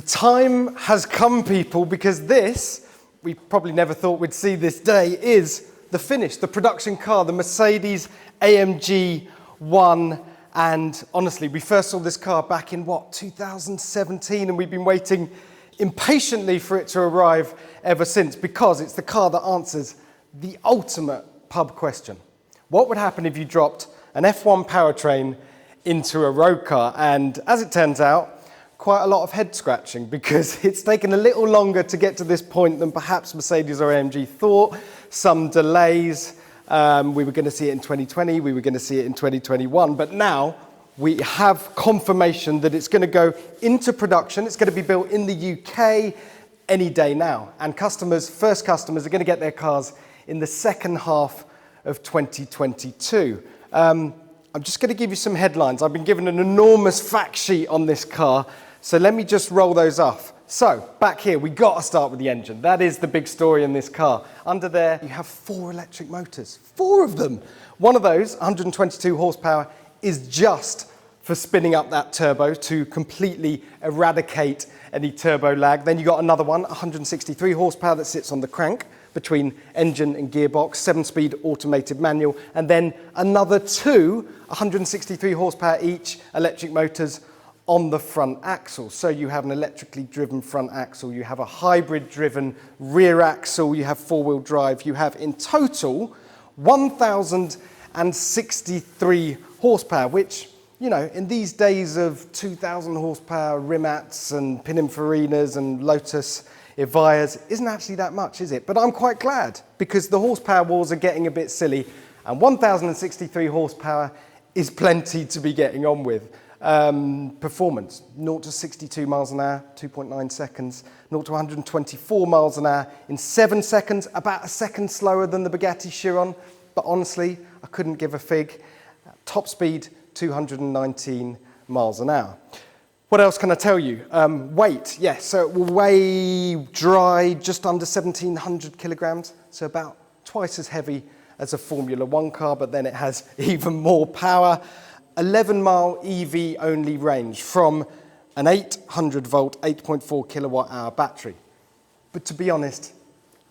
time has come, people, because this, we probably never thought we'd see this day, is the finish, the production car, the Mercedes-AMG One. And honestly, we first saw this car back in, 2017, and we've been waiting impatiently for it to arrive ever since, because it's the car that answers the ultimate pub question. What would happen if you dropped an F1 powertrain into a road car? And as it turns out, quite a lot of head scratching, because it's taken a little longer to get to this point than perhaps Mercedes or AMG thought. Some delays. We were going to see it in 2020, we were going to see it in 2021, but now we have confirmation that it's going to go into production. It's going to be built in the UK any day now. And first customers are going to get their cars in the second half of 2022. I'm just going to give you some headlines. I've been given an enormous fact sheet on this car, so let me just roll those off. So, back here, we got to start with the engine. That is the big story in this car. Under there, you have 4 electric motors. 4 of them. One of those, 122 horsepower, is just for spinning up that turbo to completely eradicate any turbo lag. Then you got another one, 163 horsepower, that sits on the crank between engine and gearbox, 7-speed automated manual, and then another 2, 163 horsepower each, electric motors on the front axle. So you have an electrically driven front axle, you have a hybrid driven rear axle, you have 4-wheel drive, you have in total 1,063 horsepower, which, you know, in these days of 2,000 horsepower Rimats and Pininfarinas and Lotus Evias isn't actually that much, is it? But I'm quite glad, because the horsepower wars are getting a bit silly, and 1,063 horsepower is plenty to be getting on with. Performance, 0 to 62 miles an hour, 2.9 seconds, 0 to 124 miles an hour in 7 seconds, about a second slower than the Bugatti Chiron, but honestly, I couldn't give a fig. Top speed, 219 miles an hour. What else can I tell you? Weight, yes, so it will weigh dry just under 1,700 kilograms, so about twice as heavy as a Formula One car, but then it has even more power. 11-mile EV-only range from an 800-volt, 8.4 kilowatt-hour battery. But to be honest,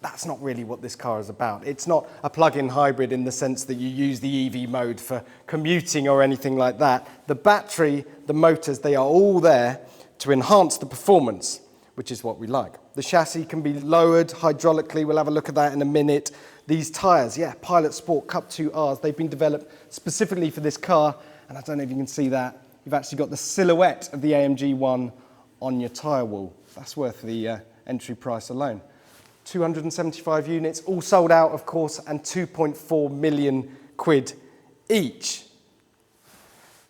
that's not really what this car is about. It's not a plug-in hybrid in the sense that you use the EV mode for commuting or anything like that. The battery, the motors, they are all there to enhance the performance, which is what we like. The chassis can be lowered hydraulically. We'll have a look at that in a minute. These tyres, yeah, Pilot Sport Cup 2Rs, they've been developed specifically for this car. And I don't know if you can see that. You've actually got the silhouette of the AMG One on your tyre wall. That's worth the entry price alone. 275 units, all sold out, of course, and 2.4 million quid each.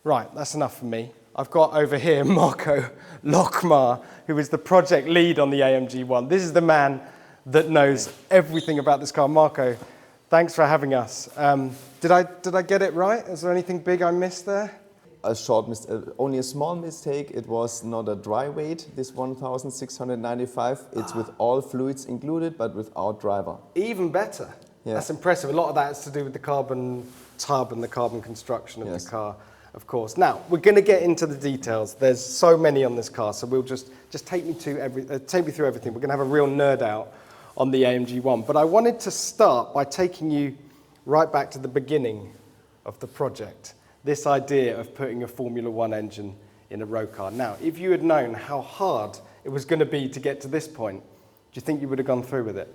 Right, that's enough for me. I've got over here Marco Lockmar, who is the project lead on the AMG One. This is the man that knows everything about this car. Marco, thanks for having us. Did I get it right? Is there anything big I missed there? Only a small mistake. It was not a dry weight, this 1,695. It's with all fluids included, but without driver. Even better. Yeah. That's impressive. A lot of that is to do with the carbon tub and the carbon construction of the car, of course. Now, we're going to get into the details. There's so many on this car, so we'll just take me through everything. We're going to have a real nerd out on the AMG One. But I wanted to start by taking you right back to the beginning of the project. This idea of putting a Formula One engine in a road car. Now, if you had known how hard it was going to be to get to this point, do you think you would have gone through with it?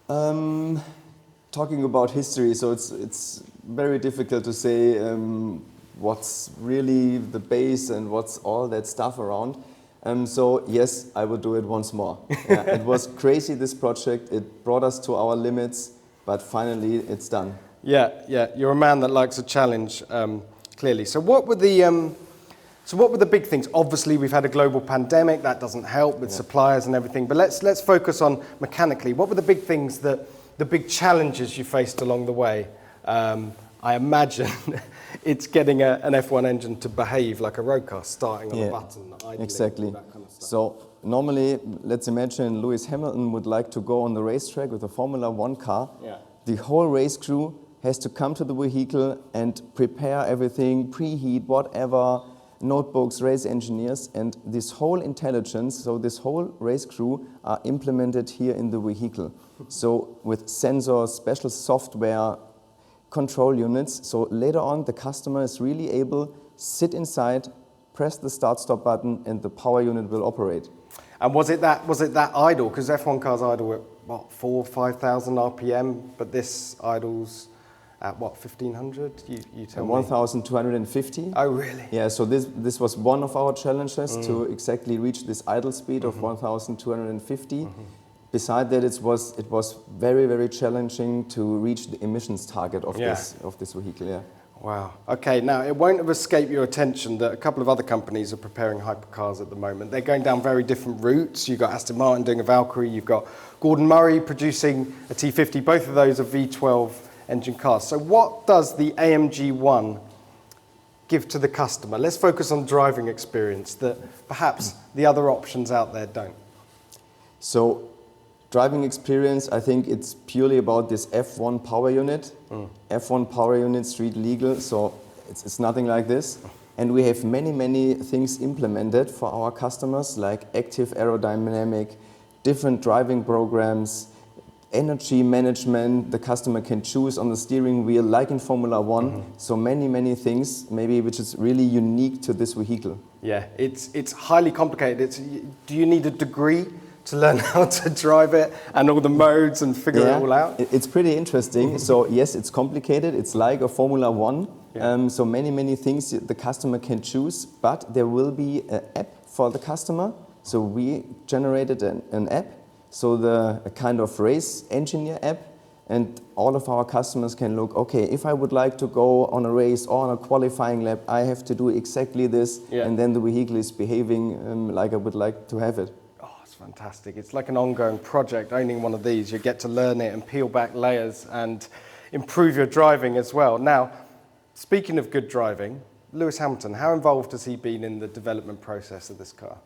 Talking about history, so it's very difficult to say what's really the base and what's all that stuff around. So yes, I would do it once more. Yeah, it was crazy, this project. It brought us to our limits, but finally it's done. Yeah, you're a man that likes a challenge, clearly. So what were the big things? Obviously, we've had a global pandemic. That doesn't help with suppliers and everything. But let's focus on mechanically. What were the big things the big challenges you faced along the way? I imagine it's getting an F1 engine to behave like a road car, starting on a button. Exactly. That kind of stuff. So normally, let's imagine Lewis Hamilton would like to go on the racetrack with a Formula One car. Yeah. The whole race crew has to come to the vehicle and prepare everything, preheat, whatever, notebooks, race engineers, and this whole intelligence, so this whole race crew are implemented here in the vehicle. So with sensors, special software, control units, so later on the customer is really able to sit inside, press the start-stop button, and the power unit will operate. And was it that idle? Because F1 cars idle at what, 4,000 or 5,000 RPM, but this idles at what, 1,500? You tell me. 1,250. Oh, really? Yeah. So this was one of our challenges to exactly reach this idle speed of 1,250. Beside that, it was very, very challenging to reach the emissions target of this vehicle. Yeah. Wow. Okay, now it won't have escaped your attention that a couple of other companies are preparing hypercars at the moment. They're going down very different routes. You've got Aston Martin doing a Valkyrie, you've got Gordon Murray producing a T50. Both of those are V12 engine cars. So what does the AMG One give to the customer? Let's focus on driving experience that perhaps the other options out there don't. So driving experience, I think it's purely about this F1 power unit. F1 power unit, street legal, so it's nothing like this. And we have many, many things implemented for our customers, like active aerodynamic, different driving programs, energy management the customer can choose on the steering wheel, like in Formula One. So many, many things, maybe which is really unique to this vehicle. Yeah, it's highly complicated. Do you need a degree to learn how to drive it and all the modes and figure it all out? It's pretty interesting. So yes, it's complicated. It's like a Formula One. So many, many things the customer can choose, but there will be an app for the customer. So we generated an app, so a kind of race engineer app, and all of our customers can look, okay, if I would like to go on a race or on a qualifying lap, I have to do exactly this, and then the vehicle is behaving like I would like to have it. Fantastic. It's like an ongoing project, owning one of these. You get to learn it and peel back layers and improve your driving as well. Now, speaking of good driving, Lewis Hamilton, how involved has he been in the development process of this car?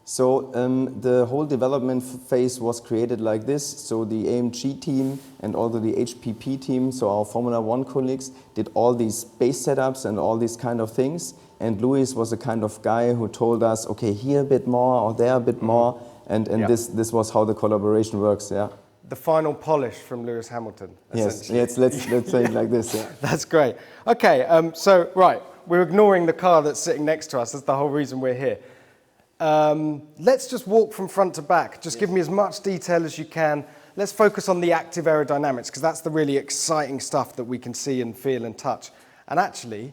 So the whole development phase was created like this. So the AMG team and also the HPP team, so our Formula One colleagues, did all these base setups and all these kind of things. And Lewis was the kind of guy who told us, okay, here a bit more or there a bit more. And this was how the collaboration works, The final polish from Lewis Hamilton, essentially. Yes, let's say it like this, That's great. Okay, so, right, we're ignoring the car that's sitting next to us. That's the whole reason we're here. Let's just walk from front to back. Just give me as much detail as you can. Let's focus on the active aerodynamics, because that's the really exciting stuff that we can see and feel and touch. And actually,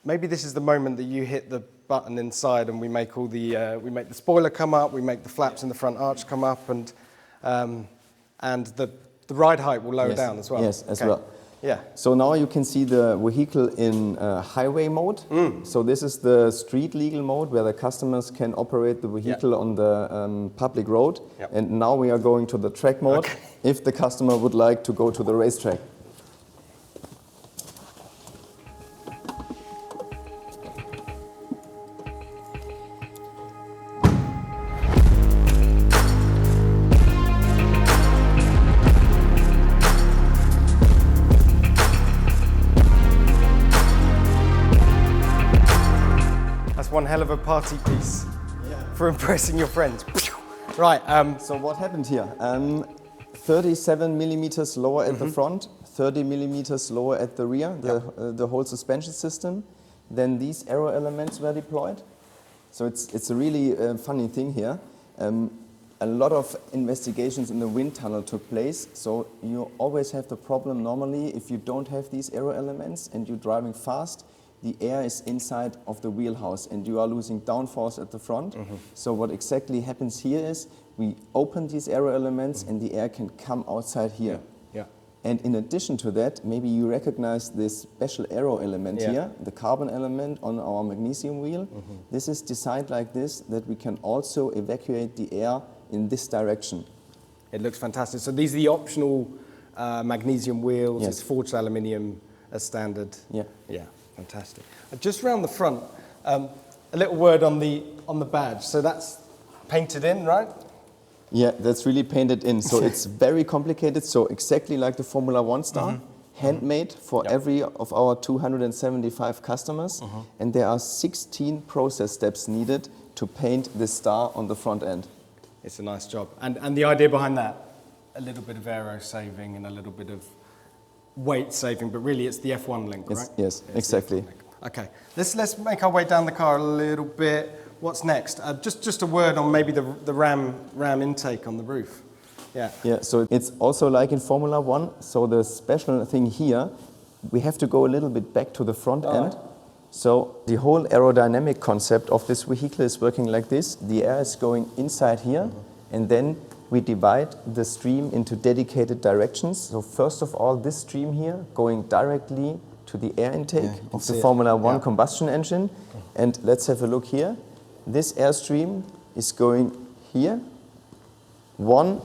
maybe this is the moment that you hit the button inside and we make all the we make the spoiler come up, we make the flaps in the front arch come up, and the ride height will lower down as well. Yes, as well. Yeah. So now you can see the vehicle in highway mode. So this is the street legal mode where the customers can operate the vehicle on the public road. And now we are going to the track mode if the customer would like to go to the racetrack. One hell of a party piece for impressing your friends. Right. So what happened here? 37 millimeters lower at the front, 30 millimeters lower at the rear, the whole suspension system. Then these aero elements were deployed. So it's a really funny thing here. A lot of investigations in the wind tunnel took place. So you always have the problem normally if you don't have these aero elements and you're driving fast, the air is inside of the wheelhouse and you are losing downforce at the front. So what exactly happens here is we open these aero elements and the air can come outside here. And in addition to that, maybe you recognize this special aero element here, the carbon element on our magnesium wheel. This is designed like this, that we can also evacuate the air in this direction. It looks fantastic. So these are the optional magnesium wheels. It's forged aluminium as standard. Yeah. Fantastic. Just around the front, a little word on the badge. So that's painted in, right? Yeah, that's really painted in. So it's very complicated. So exactly like the Formula One star, handmade for every of our 275 customers, and there are 16 process steps needed to paint this star on the front end. It's a nice job. And the idea behind that, a little bit of aero saving and a little bit of weight saving, but really it's the F1 link, right? Yes, It's exactly. Okay, let's make our way down the car a little bit. What's next? Just a word on maybe the ram intake on the roof. Yeah. Yeah, so it's also like in Formula One. So the special thing here, we have to go a little bit back to the front end. So the whole aerodynamic concept of this vehicle is working like this. The air is going inside here, and then we divide the stream into dedicated directions. So first of all, this stream here going directly to the air intake of the Formula One combustion engine. And let's have a look here. This airstream is going here. One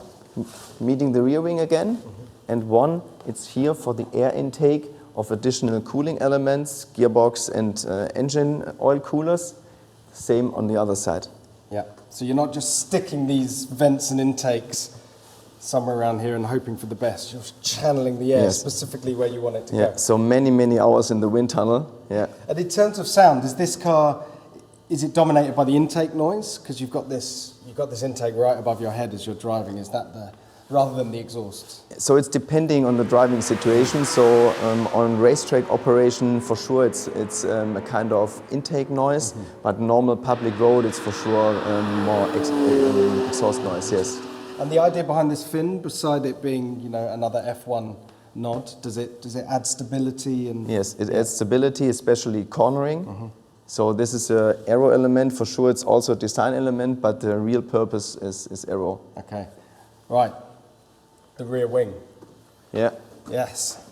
meeting the rear wing again, and one it's here for the air intake of additional cooling elements, gearbox and engine oil coolers. Same on the other side. Yeah. So you're not just sticking these vents and intakes somewhere around here and hoping for the best. You're channeling the air specifically where you want it to go. So many hours in the wind tunnel. Yeah. And in terms of sound, is this car, is it dominated by the intake noise? Because you've got this intake right above your head as you're driving. Is that rather than the exhaust? So it's depending on the driving situation. So on racetrack operation, for sure, it's a kind of intake noise. But normal public road, it's for sure more exhaust noise. Yes. And the idea behind this fin, beside it being another F1 nod, does it add stability and? Yes, it adds stability, especially cornering. So this is an aero element. For sure, it's also a design element, but the real purpose is aero. Okay, right. The rear wing. Yeah. Yes.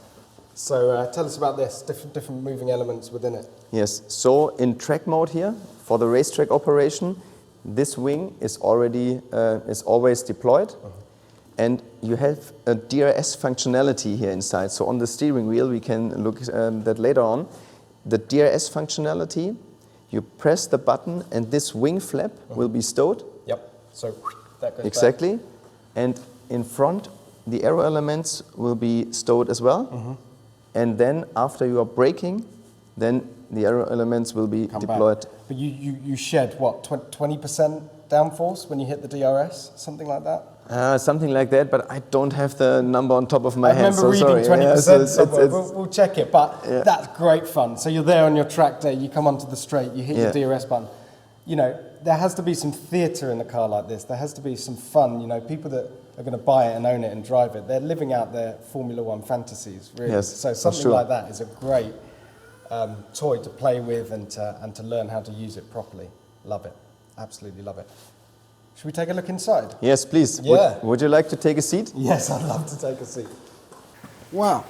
So tell us about this, different moving elements within it. Yes, so in track mode here, for the racetrack operation, this wing is always deployed. And you have a DRS functionality here inside. So on the steering wheel, we can look that later on. The DRS functionality, you press the button and this wing flap will be stowed. Yep, so that goes exactly. Back. And in front, the aero elements will be stowed as well. And then after you are braking, then the aero elements will be deployed. Back. But you shed, what, 20% downforce when you hit the DRS, something like that? Something like that, but I don't have the number on top of my head. I remember reading 20% somewhere. We'll check it, but that's great fun. So you're there on your track day, you come onto the straight, you hit your DRS button. There has to be some theatre in a car like this. There has to be some fun. People that are going to buy it and own it and drive it, they're living out their Formula One fantasies, really. Yes, so something like that is a great toy to play with and to learn how to use it properly. Love it. Absolutely love it. Should we take a look inside? Yes, please. Yeah. Would you like to take a seat? Yes, I'd love to take a seat. Wow.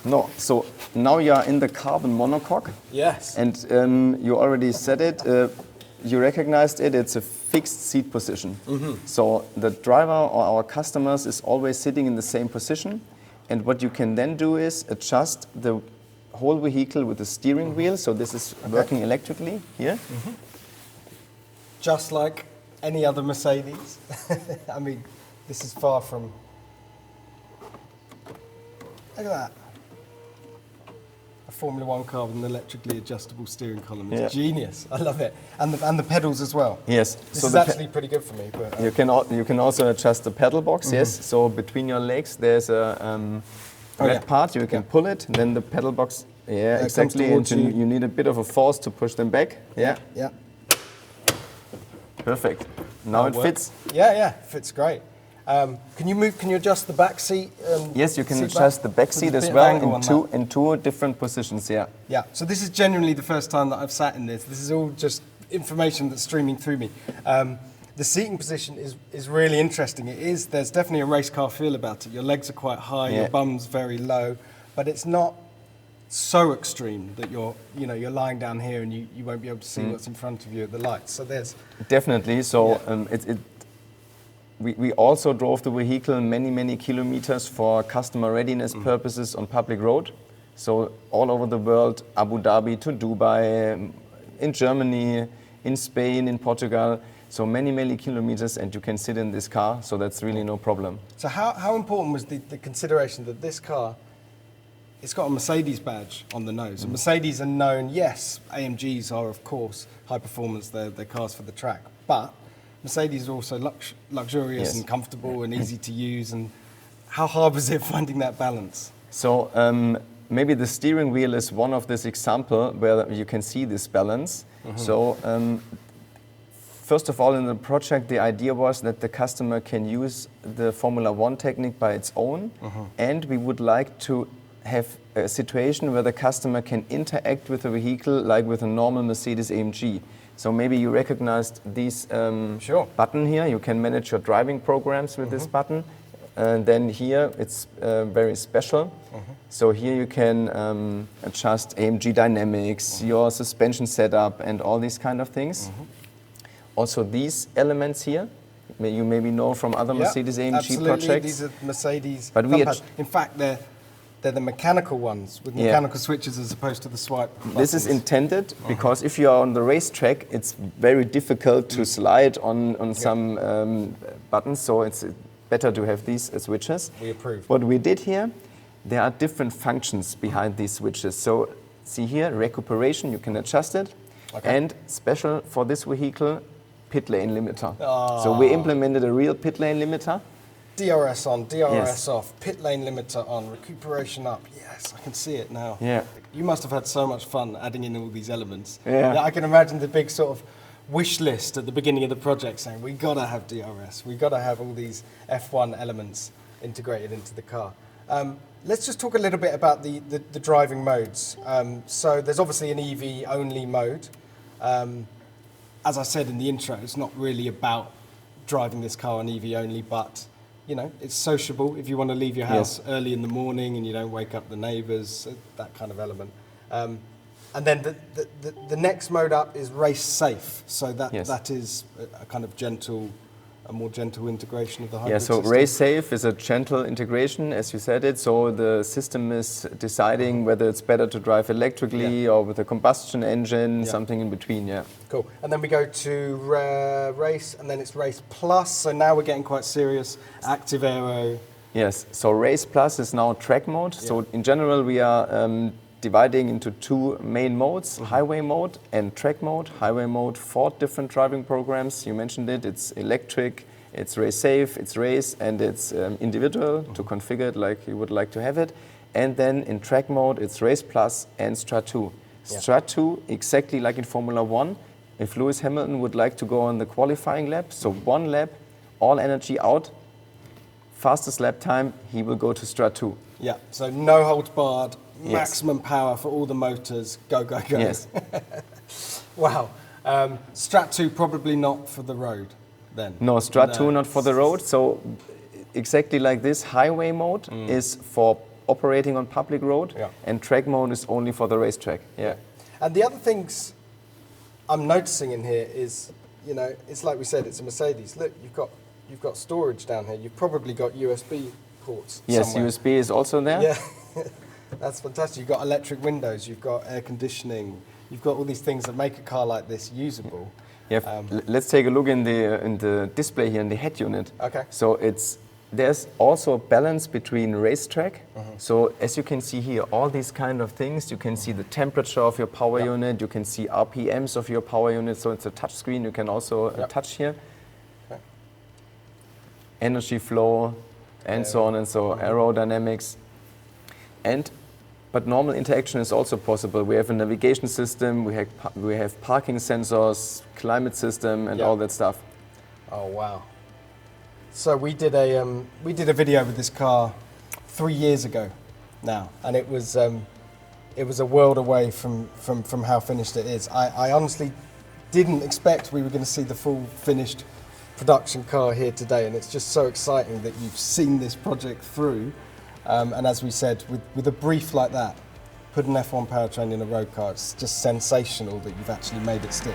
No, so now you are in the carbon monocoque. Yes. And you already said it. You recognized it. It's a fixed seat position. So the driver or our customers is always sitting in the same position. And what you can then do is adjust the whole vehicle with the steering wheel. So this is working electrically here. Just like any other Mercedes. I mean, this is far from... Look at that. A Formula One car with an electrically adjustable steering column. It's genius. I love it. And the pedals as well. Yes. This is actually pretty good for me. But, you can also adjust the pedal box, yes. So between your legs there's a red part. You can pull it, and then the pedal box, exactly. And you need a bit of a force to push them back. Yeah. Perfect. Now it fits. Yeah, fits great. Can you adjust the back seat? Yes, you can adjust the back seat as well in two different positions. Yeah. So this is genuinely the first time that I've sat in this. This is all just information that's streaming through me. The seating position is really interesting. There's definitely a race car feel about it. Your legs are quite high, your bum's very low, but it's not so extreme that you're lying down here and you won't be able to see what's in front of you at the lights. So there's definitely. So we also drove the vehicle many kilometers for customer readiness purposes on public road. So all over the world, Abu Dhabi to Dubai, in Germany, in Spain, in Portugal. So many kilometers, and you can sit in this car. So that's really no problem. So how important was the consideration that this car it's got a Mercedes badge on the nose. And Mercedes are known, yes, AMGs are of course high performance, they're cars for the track, but Mercedes are also luxurious and comfortable and easy to use. And how hard was it finding that balance? So maybe the steering wheel is one of this example where you can see this balance. So first of all, in the project, the idea was that the customer can use the Formula One technique by its own, and we would like to have a situation where the customer can interact with the vehicle like with a normal Mercedes-AMG. So maybe you recognized this button here. You can manage your driving programs with this button. And then here it's very special. So here you can adjust AMG dynamics, your suspension setup, and all these kind of things. Also these elements here, you maybe know from other Mercedes-AMG projects. These are Mercedes. But in fact, they're the mechanical ones with mechanical switches as opposed to the swipe buttons. This is intended because if you are on the racetrack, it's very difficult to slide on some buttons. So it's better to have these switches. We approve. What we did here, there are different functions behind these switches. So see here, recuperation, you can adjust it. And special for this vehicle, pit lane limiter. So we implemented a real pit lane limiter. DRS on, DRS off, pit lane limiter on, recuperation up. Yes, I can see it now. Yeah. You must have had so much fun adding in all these elements. Yeah. I can imagine the big sort of wish list at the beginning of the project saying, we gotta have DRS, we gotta have all these F1 elements integrated into the car. Let's just talk a little bit about the driving modes. So there's obviously an EV only mode. As I said in the intro, it's not really about driving this car on EV only, but you know, it's sociable if you want to leave your house early in the morning and you don't wake up the neighbours, that kind of element. And then the next mode up is race safe. So that is a kind of more gentle integration of the hybrid so system. race safe is a gentle integration, as you said it. So the system is deciding whether it's better to drive electrically or with a combustion engine, something in between, Cool. And then we go to race, and then it's race plus. So now we're getting quite serious. Active aero. Yes, so race plus is now track mode. So in general, we are dividing into two main modes, highway mode and track mode. Highway mode, 4 different driving programs. You mentioned it. It's electric, it's race safe, it's race, and it's individual to configure it like you would like to have it. And then in track mode, it's race plus and Strat 2. Strat 2, exactly like in Formula One. If Lewis Hamilton would like to go on the qualifying lap, so 1 lap, all energy out, fastest lap time, he will go to Strat 2. Yeah, so no holds barred, maximum power for all the motors, go, go, go. Yes. Wow. Strat 2 probably not for the road then? No, Strat 2 not for the road. So exactly like this, highway mode is for operating on public road and track mode is only for the racetrack. Yeah. And the other things I'm noticing in here is, you know, it's like we said, it's a Mercedes. Look, you've got storage down here. You've probably got USB ports somewhere. USB is also there. Yeah. That's fantastic. You've got electric windows, you've got air conditioning, you've got all these things that make a car like this usable. Yeah, let's take a look in the display here in the head unit. Okay. So there's also a balance between racetrack. So as you can see here, all these kind of things, you can see the temperature of your power unit, you can see RPMs of your power unit, so it's a touch screen, you can also touch here. Okay. Energy flow, and so on and so, aerodynamics. But normal interaction is also possible. We have a navigation system, we have parking sensors, climate system, and all that stuff. Oh wow! So we did a video with this car 3 years ago now, and it was a world away from how finished it is. I honestly didn't expect we were going to see the full finished production car here today, and it's just so exciting that you've seen this project through. And as we said, with a brief like that, put an F1 powertrain in a road car, it's just sensational that you've actually made it stick.